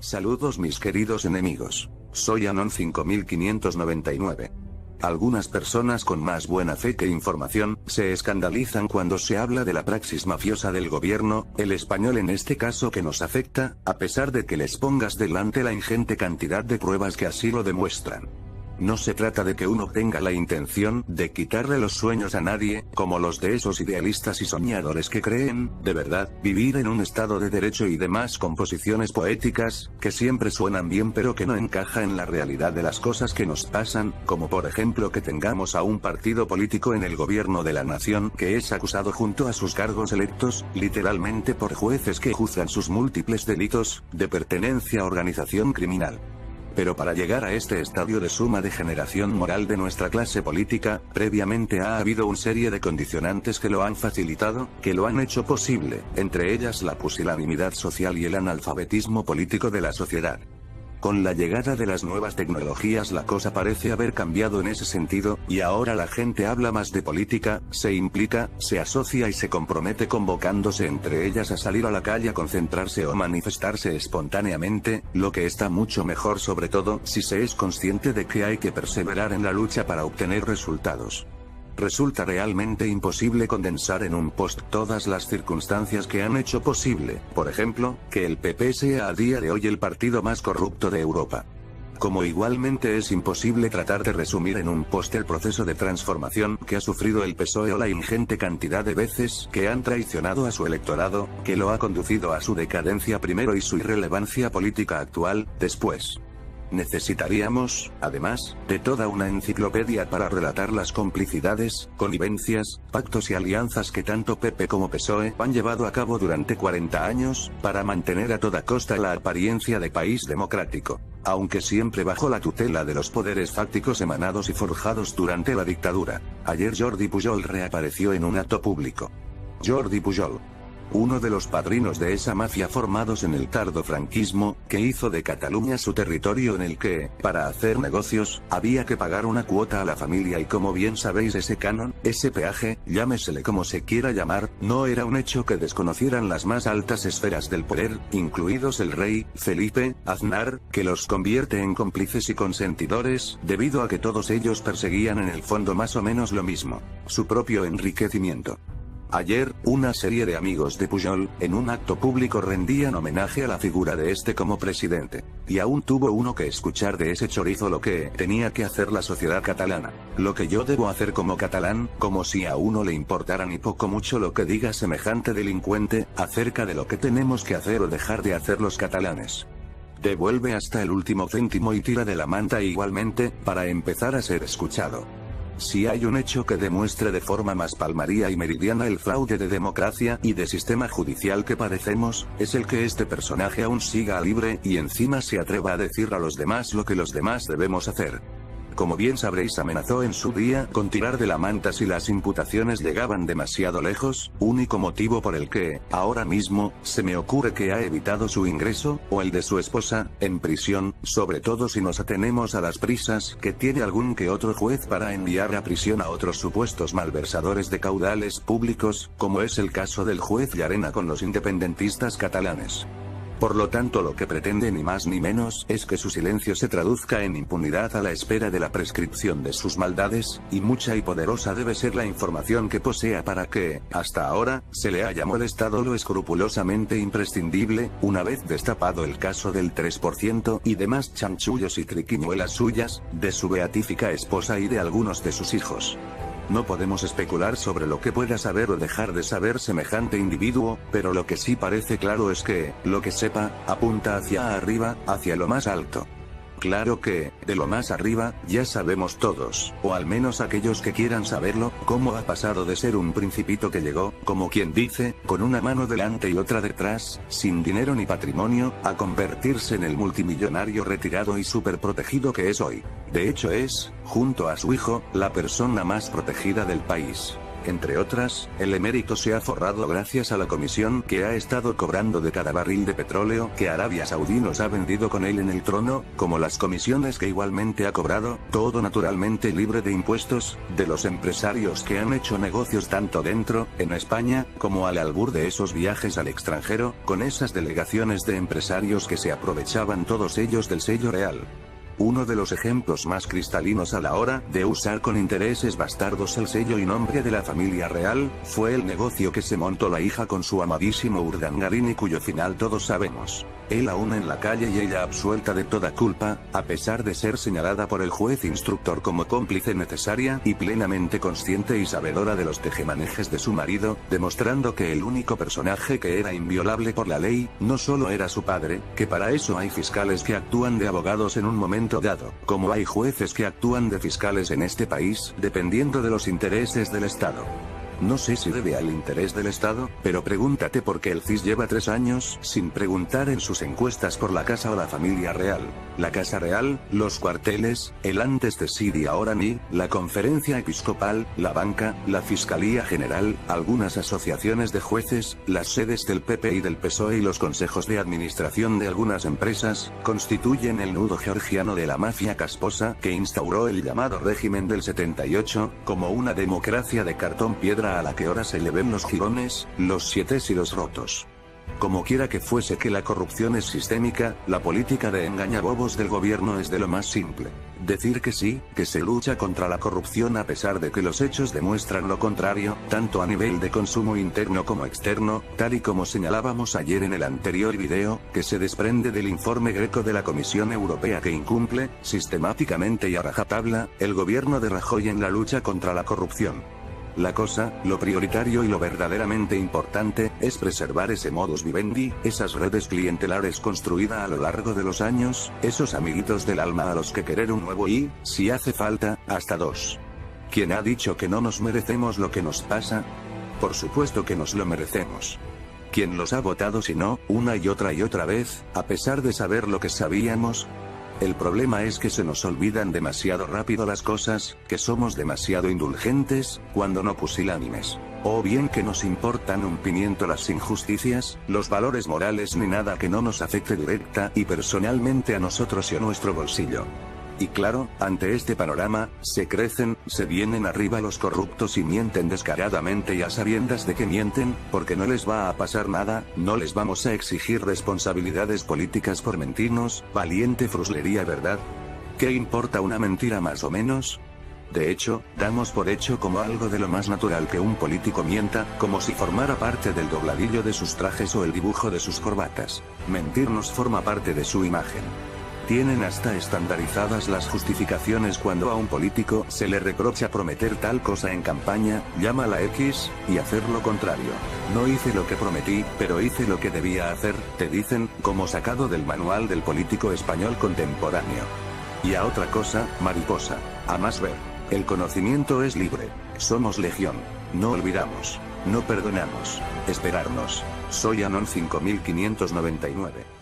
Saludos mis queridos enemigos. Soy Anon 5599. Algunas personas con más buena fe que información, se escandalizan cuando se habla de la praxis mafiosa del gobierno, el español en este caso que nos afecta, a pesar de que les pongas delante la ingente cantidad de pruebas que así lo demuestran. No se trata de que uno tenga la intención de quitarle los sueños a nadie, como los de esos idealistas y soñadores que creen, de verdad, vivir en un estado de derecho y demás composiciones poéticas, que siempre suenan bien pero que no encaja en la realidad de las cosas que nos pasan, como por ejemplo que tengamos a un partido político en el gobierno de la nación que es acusado junto a sus cargos electos, literalmente por jueces que juzgan sus múltiples delitos, de pertenencia a organización criminal. Pero para llegar a este estadio de suma degeneración moral de nuestra clase política, previamente ha habido una serie de condicionantes que lo han facilitado, que lo han hecho posible, entre ellas la pusilanimidad social y el analfabetismo político de la sociedad. Con la llegada de las nuevas tecnologías la cosa parece haber cambiado en ese sentido, y ahora la gente habla más de política, se implica, se asocia y se compromete convocándose entre ellas a salir a la calle a concentrarse o manifestarse espontáneamente, lo que está mucho mejor sobre todo si se es consciente de que hay que perseverar en la lucha para obtener resultados. Resulta realmente imposible condensar en un post todas las circunstancias que han hecho posible, por ejemplo, que el PP sea a día de hoy el partido más corrupto de Europa. Como igualmente es imposible tratar de resumir en un post el proceso de transformación que ha sufrido el PSOE o la ingente cantidad de veces que han traicionado a su electorado, que lo ha conducido a su decadencia primero y su irrelevancia política actual, después. Necesitaríamos, además, de toda una enciclopedia para relatar las complicidades, connivencias, pactos y alianzas que tanto PP como PSOE han llevado a cabo durante 40 años, para mantener a toda costa la apariencia de país democrático, aunque siempre bajo la tutela de los poderes fácticos emanados y forjados durante la dictadura. Ayer Jordi Pujol reapareció en un acto público. Jordi Pujol, uno de los padrinos de esa mafia formados en el tardo franquismo, que hizo de Cataluña su territorio en el que, para hacer negocios, había que pagar una cuota a la familia y como bien sabéis ese canon, ese peaje, llámesele como se quiera llamar, no era un hecho que desconocieran las más altas esferas del poder, incluidos el rey, Felipe, Aznar, que los convierte en cómplices y consentidores, debido a que todos ellos perseguían en el fondo más o menos lo mismo, su propio enriquecimiento. Ayer, una serie de amigos de Pujol, en un acto público rendían homenaje a la figura de este como presidente. Y aún tuvo uno que escuchar de ese chorizo lo que tenía que hacer la sociedad catalana. Lo que yo debo hacer como catalán, como si a uno le importara ni poco mucho lo que diga semejante delincuente, acerca de lo que tenemos que hacer o dejar de hacer los catalanes. Devuelve hasta el último céntimo y tira de la manta igualmente, para empezar a ser escuchado. Si hay un hecho que demuestre de forma más palmaria y meridiana el fraude de democracia y de sistema judicial que padecemos, es el que este personaje aún siga libre y encima se atreva a decir a los demás lo que los demás debemos hacer. Como bien sabréis, amenazó en su día con tirar de la manta si las imputaciones llegaban demasiado lejos, único motivo por el que, ahora mismo, se me ocurre que ha evitado su ingreso, o el de su esposa, en prisión, sobre todo si nos atenemos a las prisas que tiene algún que otro juez para enviar a prisión a otros supuestos malversadores de caudales públicos, como es el caso del juez Llarena con los independentistas catalanes. Por lo tanto, lo que pretende ni más ni menos es que su silencio se traduzca en impunidad a la espera de la prescripción de sus maldades, y mucha y poderosa debe ser la información que posea para que, hasta ahora, se le haya molestado lo escrupulosamente imprescindible, una vez destapado el caso del 3% y demás chanchullos y triquiñuelas suyas, de su beatífica esposa y de algunos de sus hijos. No podemos especular sobre lo que pueda saber o dejar de saber semejante individuo, pero lo que sí parece claro es que, lo que sepa, apunta hacia arriba, hacia lo más alto. Claro que, de lo más arriba, ya sabemos todos, o al menos aquellos que quieran saberlo, cómo ha pasado de ser un principito que llegó, como quien dice, con una mano delante y otra detrás, sin dinero ni patrimonio, a convertirse en el multimillonario retirado y superprotegido que es hoy. De hecho es, junto a su hijo, la persona más protegida del país. Entre otras, el emérito se ha forrado gracias a la comisión que ha estado cobrando de cada barril de petróleo que Arabia Saudí nos ha vendido con él en el trono, como las comisiones que igualmente ha cobrado, todo naturalmente libre de impuestos, de los empresarios que han hecho negocios tanto dentro, en España, como al albur de esos viajes al extranjero, con esas delegaciones de empresarios que se aprovechaban todos ellos del sello real. Uno de los ejemplos más cristalinos a la hora de usar con intereses bastardos el sello y nombre de la familia real, fue el negocio que se montó la hija con su amadísimo Urdangarín y cuyo final todos sabemos. Él aún en la calle y ella absuelta de toda culpa, a pesar de ser señalada por el juez instructor como cómplice necesaria y plenamente consciente y sabedora de los tejemanejes de su marido, demostrando que el único personaje que era inviolable por la ley, no solo era su padre, que para eso hay fiscales que actúan de abogados en un momento dado, como hay jueces que actúan de fiscales en este país, dependiendo de los intereses del Estado. No sé si debe al interés del Estado, pero pregúntate por qué el CIS lleva 3 años sin preguntar en sus encuestas por la casa o la familia real. La casa real, los cuarteles, el antes de Cid y ahora ni, la conferencia episcopal, la banca, la Fiscalía General, algunas asociaciones de jueces, las sedes del PP y del PSOE y los consejos de administración de algunas empresas, constituyen el nudo georgiano de la mafia casposa que instauró el llamado régimen del 78, como una democracia de cartón piedra a la que ahora se le ven los jirones, los sietes y los rotos. Como quiera que fuese que la corrupción es sistémica, la política de engañabobos del gobierno es de lo más simple. Decir que sí, que se lucha contra la corrupción a pesar de que los hechos demuestran lo contrario, tanto a nivel de consumo interno como externo, tal y como señalábamos ayer en el anterior video, que se desprende del informe Greco de la Comisión Europea que incumple, sistemáticamente y a rajatabla, el gobierno de Rajoy en la lucha contra la corrupción. La cosa, lo prioritario y lo verdaderamente importante, es preservar ese modus vivendi, esas redes clientelares construidas a lo largo de los años, esos amiguitos del alma a los que querer un nuevo y, si hace falta, hasta 2. ¿Quién ha dicho que no nos merecemos lo que nos pasa? Por supuesto que nos lo merecemos. ¿Quién los ha votado si no, una y otra vez, a pesar de saber lo que sabíamos? El problema es que se nos olvidan demasiado rápido las cosas, que somos demasiado indulgentes, cuando no pusilánimes. O bien que nos importan un pimiento las injusticias, los valores morales ni nada que no nos afecte directa y personalmente a nosotros y a nuestro bolsillo. Y claro, ante este panorama, se crecen, se vienen arriba los corruptos y mienten descaradamente y a sabiendas de que mienten, porque no les va a pasar nada, no les vamos a exigir responsabilidades políticas por mentirnos, valiente fruslería, ¿verdad? ¿Qué importa una mentira más o menos? De hecho, damos por hecho como algo de lo más natural que un político mienta, como si formara parte del dobladillo de sus trajes o el dibujo de sus corbatas. Mentirnos forma parte de su imagen. Tienen hasta estandarizadas las justificaciones cuando a un político se le reprocha prometer tal cosa en campaña, llama la X, y hacer lo contrario. No hice lo que prometí, pero hice lo que debía hacer, te dicen, como sacado del manual del político español contemporáneo. Y a otra cosa, mariposa. A más ver. El conocimiento es libre. Somos legión. No olvidamos. No perdonamos. Esperarnos. Soy Anon 5599.